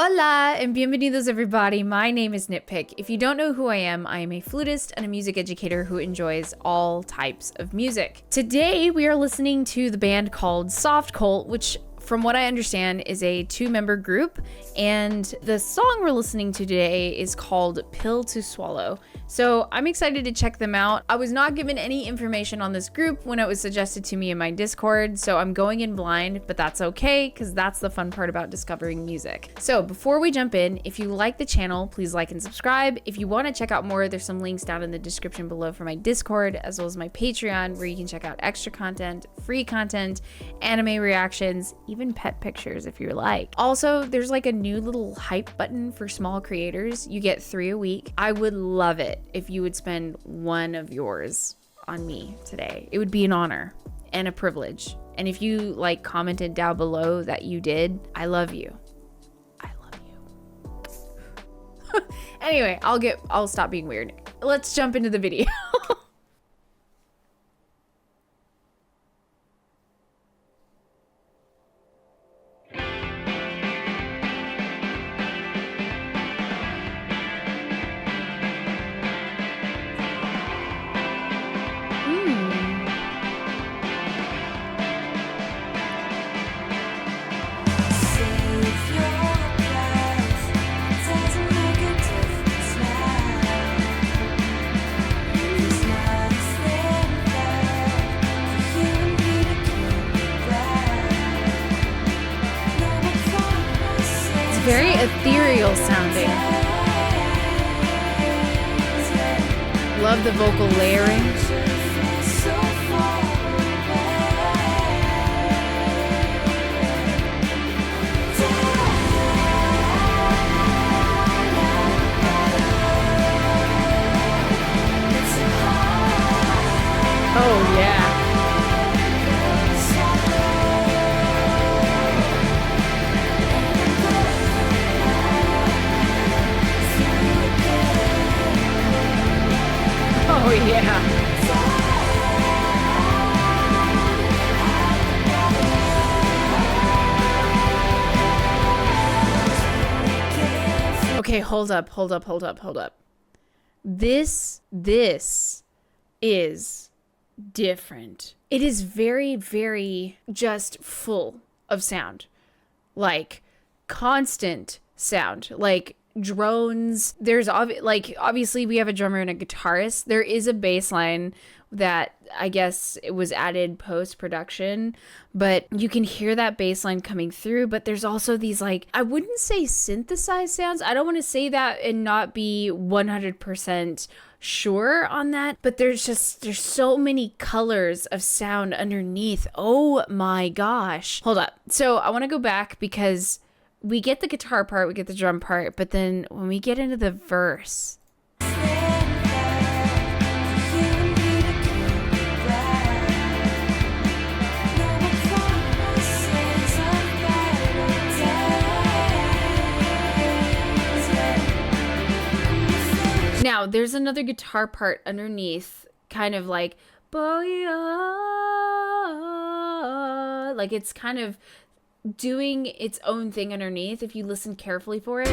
Hola and bienvenidos everybody. My name is NittPicc. If you don't know who I am a flutist and a music educator who enjoys all types of music. Today we are listening to the band called Softcult, which from what I understand is a two-member group, and the song we're listening to today is called Pill to Swallow. So I'm excited to check them out. I was not given any information on this group when it was suggested to me in my Discord, so I'm going in blind, but that's okay because that's the fun part about discovering music. So before we jump in, if you like the channel, please like and subscribe. If you want to check out more, there's some links down in the description below for my Discord as well as my Patreon, where you can check out extra content, free content, anime reactions, even pet pictures if you're like. Also, there's like a new little hype button for small creators. You get 3 a week. I would love it if you would spend one of yours on me today. It would be an honor and a privilege. And if you like commented down below that you did, I love you. I love you. Anyway, I'll stop being weird. Let's jump into the video. Very ethereal sounding. Love the vocal layering. Oh yeah. Oh yeah. Okay, hold up. This is different. It is very, very just full of sound. Like constant sound. Like drones. There's obviously we have a drummer and a guitarist. There is a bass line that I guess it was added post-production, but you can hear that bass line coming through. But there's also these, like, I wouldn't say synthesized sounds. I don't want to say that and not be 100% sure on that, but there's so many colors of sound underneath. Oh my gosh. Hold up. So I want to go back because we get the guitar part, we get the drum part, but then when we get into the verse, now there's another guitar part underneath, kind of like, like it's kind of doing its own thing underneath if you listen carefully for it.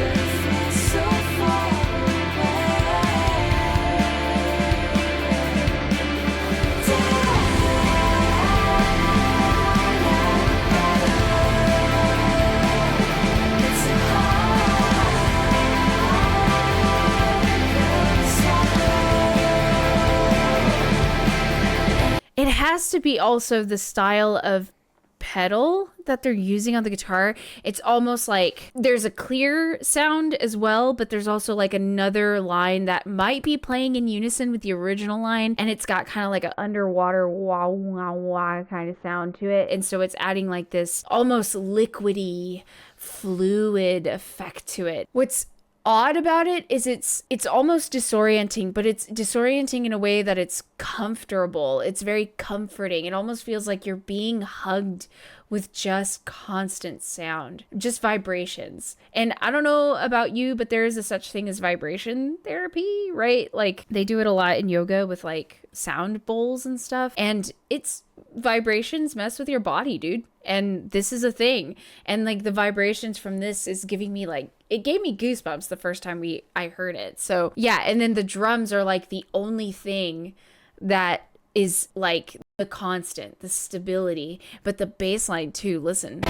It has to be also the style of pedal that they're using on the guitar. It's almost like there's a clear sound as well, but there's also like another line that might be playing in unison with the original line, and it's got kind of like an underwater wah wah wah kind of sound to it, and so it's adding like this almost liquidy fluid effect to it. What's odd about it is it's almost disorienting, but it's disorienting in a way that it's comfortable. It's very comforting. It almost feels like you're being hugged with just constant sound, just vibrations. And I don't know about you, but there is a such thing as vibration therapy, right? Like they do it a lot in yoga with like sound bowls and stuff. And it's vibrations mess with your body, dude. And this is a thing. And like the vibrations from this is giving me like, it gave me goosebumps the first time I heard it. So yeah. And then the drums are like the only thing that is like the constant, the stability, but the bass line too. Listen.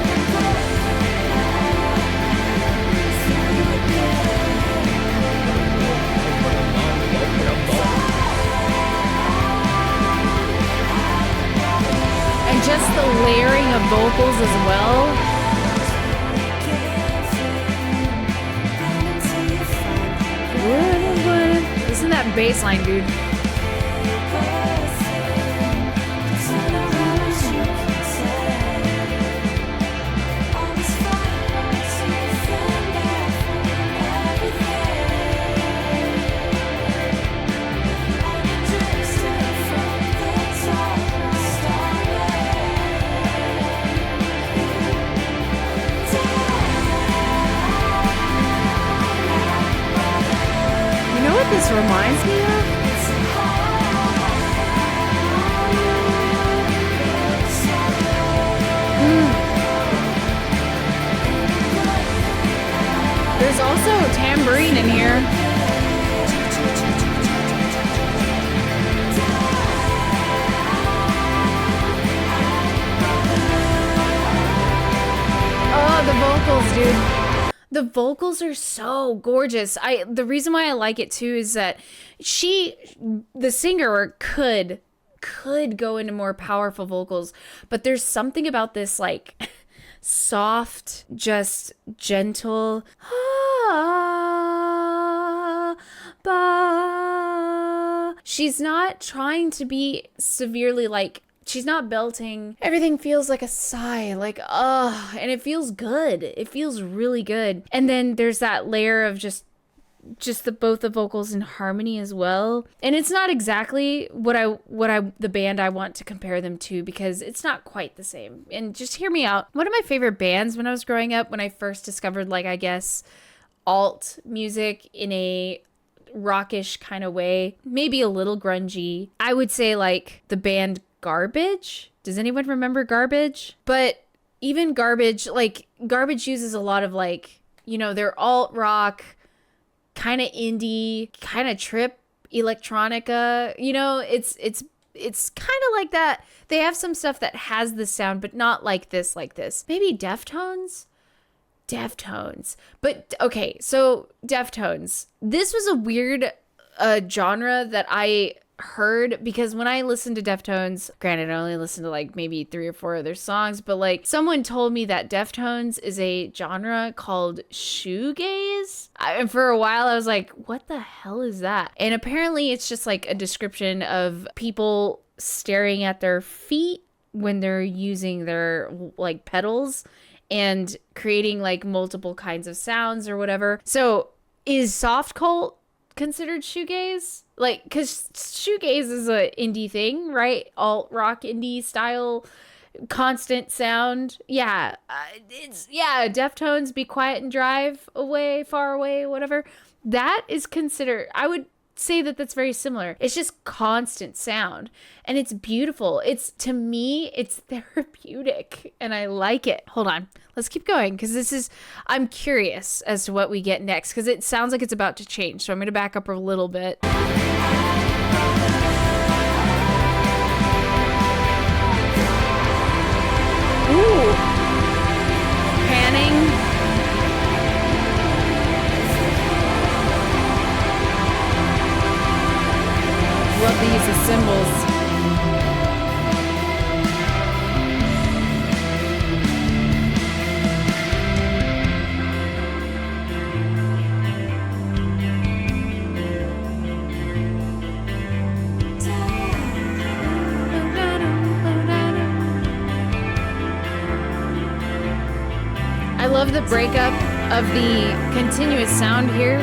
And just the layering of vocals as well. Listen to that bass line, dude. This reminds me of? There's also tambourine in here. Oh, the vocals, dude. The vocals are so gorgeous. The reason why I like it too is that the singer could go into more powerful vocals, but there's something about this like soft, just gentle. She's not trying to be severely like, she's not belting. Everything feels like a sigh, like, and it feels good. It feels really good. And then there's that layer of just both the vocals in harmony as well. And it's not exactly the band I want to compare them to, because it's not quite the same. And just hear me out. One of my favorite bands when I was growing up, when I first discovered, like, I guess, alt music in a rockish kind of way, maybe a little grungy, I would say like the band Garbage. Does anyone remember Garbage? But even Garbage uses a lot of like, they're alt rock, kind of indie, kind of trip electronica. It's kind of like that. They have some stuff that has the sound, but not like this. Maybe Deftones. But okay, so Deftones. This was a weird genre that I heard, because when I listened to Deftones, granted I only listened to like maybe 3 or 4 of their songs, but like someone told me that Deftones is a genre called shoegaze, and for a while I was like, what the hell is that? And apparently it's just like a description of people staring at their feet when they're using their like pedals and creating like multiple kinds of sounds or whatever. So is Softcult considered shoegaze? Like, because shoegaze is a indie thing, right? Alt rock indie style, constant sound. Yeah, Deftones, Be Quiet and Drive Away, Far Away, whatever. That is considered, I would say that that's very similar. It's just constant sound, and it's beautiful. To me, it's therapeutic, and I like it. Hold on, let's keep going, because I'm curious as to what we get next, because it sounds like it's about to change. So I'm going to back up a little bit. Ooh, panning. Love the use of cymbals. I love the breakup of the continuous sound here.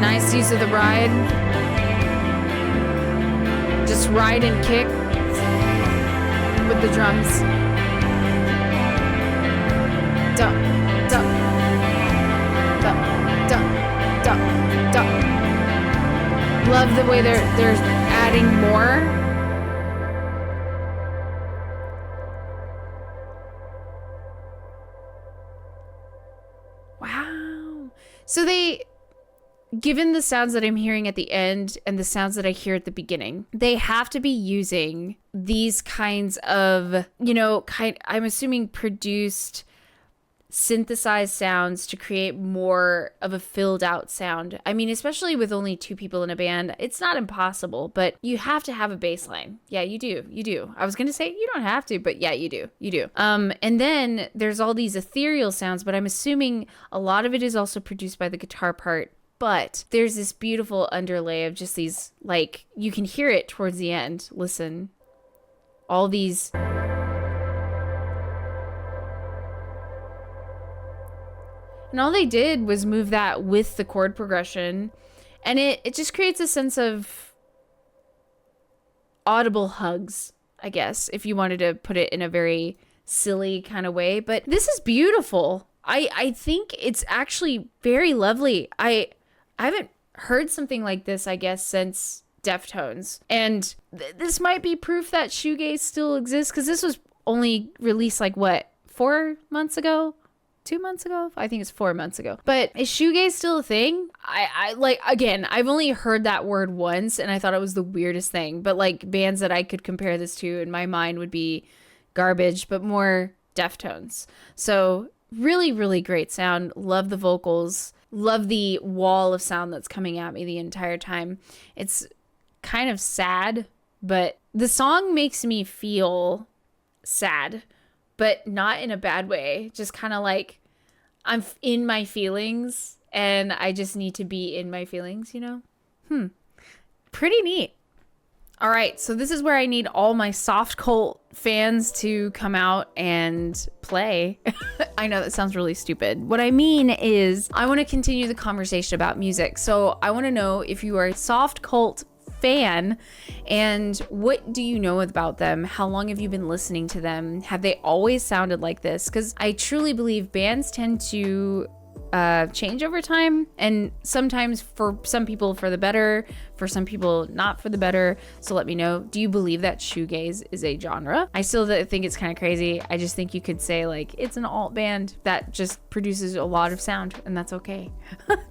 Nice use of the ride. Just ride and kick with the drums. Duh, duh, duh, duh, duh, duh. Love the way they're adding more. Wow. So given the sounds that I'm hearing at the end and the sounds that I hear at the beginning, they have to be using these kinds of, I'm assuming produced synthesized sounds to create more of a filled out sound. I mean, especially with only 2 people in a band, it's not impossible, but you have to have a bass line. Yeah, you do. I was going to say you don't have to, but yeah, you do. And then there's all these ethereal sounds, but I'm assuming a lot of it is also produced by the guitar part. But there's this beautiful underlay of just these, like, you can hear it towards the end. Listen, all these. And all they did was move that with the chord progression. And it just creates a sense of audible hugs, I guess, if you wanted to put it in a very silly kind of way. But this is beautiful. I think it's actually very lovely. I haven't heard something like this, I guess, since Deftones. And this might be proof that shoegaze still exists, because this was only released like, what, 4 months ago? 2 months ago? I think it's 4 months ago. But is shoegaze still a thing? I like, again, I've only heard that word once and I thought it was the weirdest thing. But like bands that I could compare this to in my mind would be Garbage, but more Deftones. So really, really great sound. Love the vocals. Love the wall of sound that's coming at me the entire time. It's kind of sad, but the song makes me feel sad, but not in a bad way. Just kind of like I'm in my feelings and I just need to be in my feelings, Pretty neat. All right, so this is where I need all my Softcult fans to come out and play. I know that sounds really stupid. What I mean is I want to continue the conversation about music. So I want to know if you are a Softcult fan and what do you know about them? How long have you been listening to them? Have they always sounded like this? Because I truly believe bands tend to change over time, and sometimes for some people for the better, for some people not for the better. So let me know, do you believe that shoegaze is a genre? I still think it's kind of crazy. I just think you could say like it's an alt band that just produces a lot of sound, and that's okay.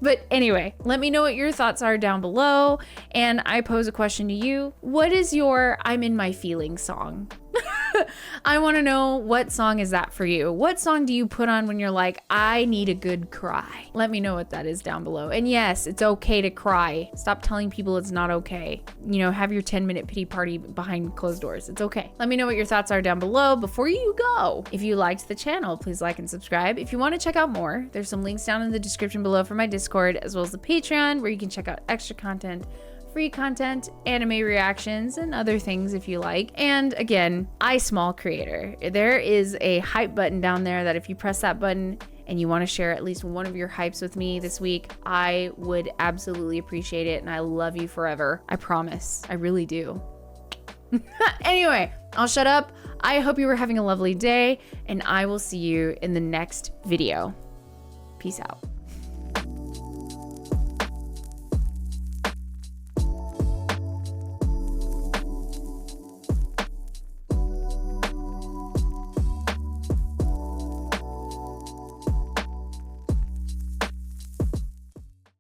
But anyway, let me know what your thoughts are down below, and I pose a question to you. What is your I'm in my feelings song? I want to know, what song is that for you? What song do you put on when you're like, I need a good cry? Let me know what that is down below. And yes, it's okay to cry. Stop telling people it's not okay. Have your 10-minute pity party behind closed doors. It's okay. Let me know what your thoughts are down below before you go. If you liked the channel, please like and subscribe. If you want to check out more, there's some links down in the description below for my Discord, as well as the Patreon, where you can check out extra content, free content, anime reactions, and other things if you like. And again, small creator. There is a hype button down there that if you press that button and you want to share at least one of your hypes with me this week, I would absolutely appreciate it, and I love you forever. I promise. I really do. Anyway, I'll shut up. I hope you were having a lovely day, and I will see you in the next video. Peace out.